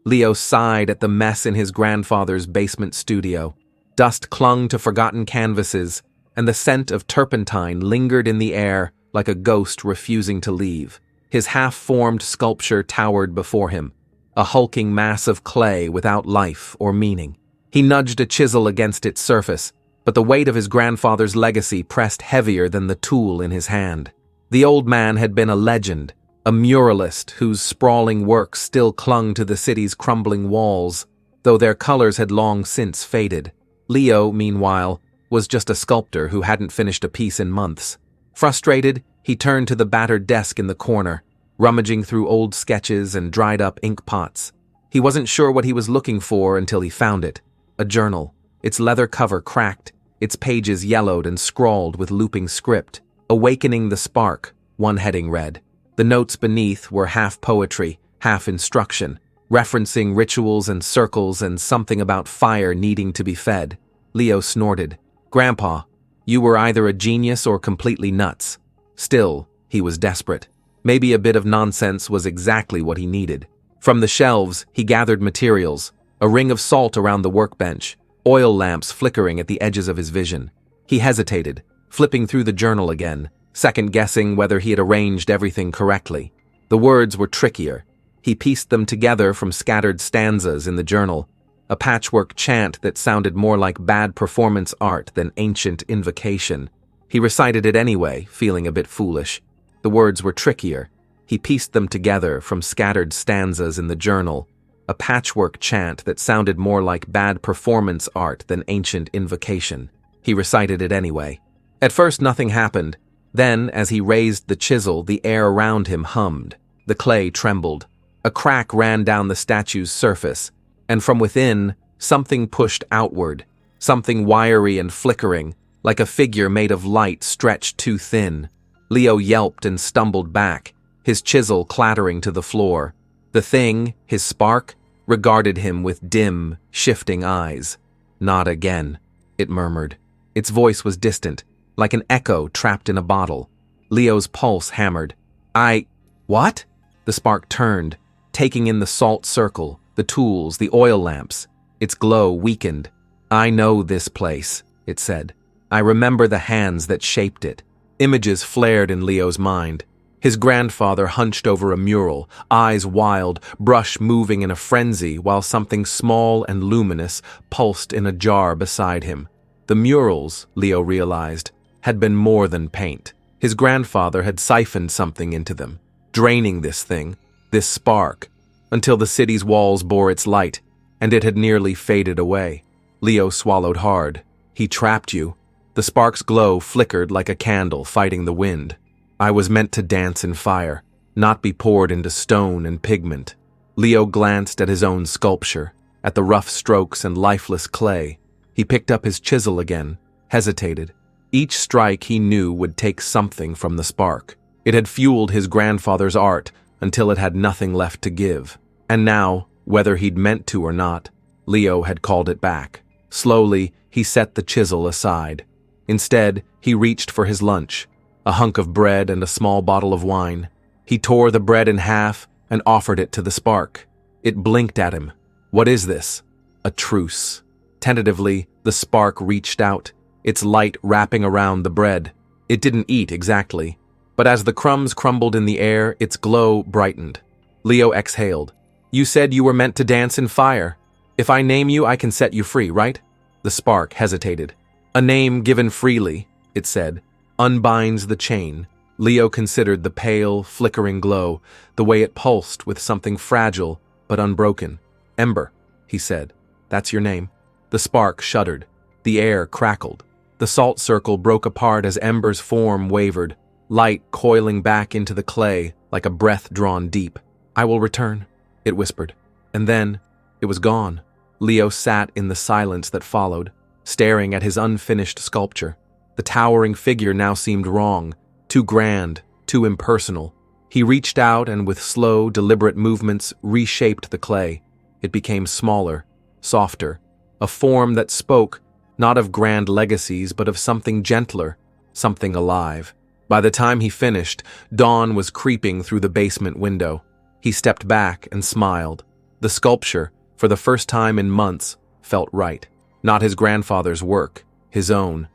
Leo sighed at the mess in his grandfather's basement studio. Dust clung to forgotten canvases, and the scent of turpentine lingered in the air like a ghost refusing to leave. His half-formed sculpture towered before him, a hulking mass of clay without life or meaning. He nudged a chisel against its surface, but the weight of his grandfather's legacy pressed heavier than the tool in his hand. The old man had been a legend, a muralist whose sprawling works still clung to the city's crumbling walls, though their colors had long since faded. Leo, meanwhile, was just a sculptor who hadn't finished a piece in months. Frustrated, he turned to the battered desk in the corner, rummaging through old sketches and dried-up ink pots. He wasn't sure what he was looking for until he found it. A journal, its leather cover cracked, its pages yellowed and scrawled with looping script. "Awakening the Spark," one heading read. The notes beneath were half poetry, half instruction, referencing rituals and circles and something about fire needing to be fed. Leo snorted. "Grandpa, you were either a genius or completely nuts." Still, he was desperate. Maybe a bit of nonsense was exactly what he needed. From the shelves, he gathered materials, a ring of salt around the workbench, oil lamps flickering at the edges of his vision. He hesitated, flipping through the journal again, second-guessing whether he had arranged everything correctly. The words were trickier. He pieced them together from scattered stanzas in the journal, a patchwork chant that sounded more like bad performance art than ancient invocation. He recited it anyway, feeling a bit foolish. The words were trickier. He pieced them together from scattered stanzas in the journal, a patchwork chant that sounded more like bad performance art than ancient invocation. He recited it anyway. At first nothing happened. Then, as he raised the chisel, the air around him hummed. The clay trembled. A crack ran down the statue's surface, and from within, something pushed outward, something wiry and flickering, like a figure made of light stretched too thin. Leo yelped and stumbled back, his chisel clattering to the floor. The thing, his spark, regarded him with dim, shifting eyes. "Not again," it murmured. Its voice was distant, like an echo trapped in a bottle. Leo's pulse hammered. What?" The spark turned, taking in the salt circle, the tools, the oil lamps. Its glow weakened. "I know this place," it said. "I remember the hands that shaped it." Images flared in Leo's mind. His grandfather hunched over a mural, eyes wild, brush moving in a frenzy while something small and luminous pulsed in a jar beside him. The murals, Leo realized, had been more than paint. His grandfather had siphoned something into them, draining this thing, this spark, until the city's walls bore its light, and it had nearly faded away. Leo swallowed hard. "He trapped you." The spark's glow flickered like a candle fighting the wind. "I was meant to dance in fire, not be poured into stone and pigment." Leo glanced at his own sculpture, at the rough strokes and lifeless clay. He picked up his chisel again, hesitated. Each strike he knew would take something from the spark. It had fueled his grandfather's art until it had nothing left to give. And now, whether he'd meant to or not, Leo had called it back. Slowly, he set the chisel aside. Instead, he reached for his lunch, a hunk of bread and a small bottle of wine. He tore the bread in half and offered it to the spark. It blinked at him. "What is this?" "A truce." Tentatively, the spark reached out, its light wrapping around the bread. It didn't eat exactly, but as the crumbs crumbled in the air, its glow brightened. Leo exhaled. "You said you were meant to dance in fire. If I name you, I can set you free, right?" The spark hesitated. "A name given freely," it said, "unbinds the chain." Leo considered the pale, flickering glow, the way it pulsed with something fragile but unbroken. "Ember," he said. "That's your name." The spark shuddered. The air crackled. The salt circle broke apart as Ember's form wavered, light coiling back into the clay like a breath drawn deep. "I will return," it whispered. And then, it was gone. Leo sat in the silence that followed, staring at his unfinished sculpture. The towering figure now seemed wrong, too grand, too impersonal. He reached out and with slow, deliberate movements reshaped the clay. It became smaller, softer, a form that spoke, not of grand legacies, but of something gentler, something alive. By the time he finished, dawn was creeping through the basement window. He stepped back and smiled. The sculpture, for the first time in months, felt right. Not his grandfather's work, his own.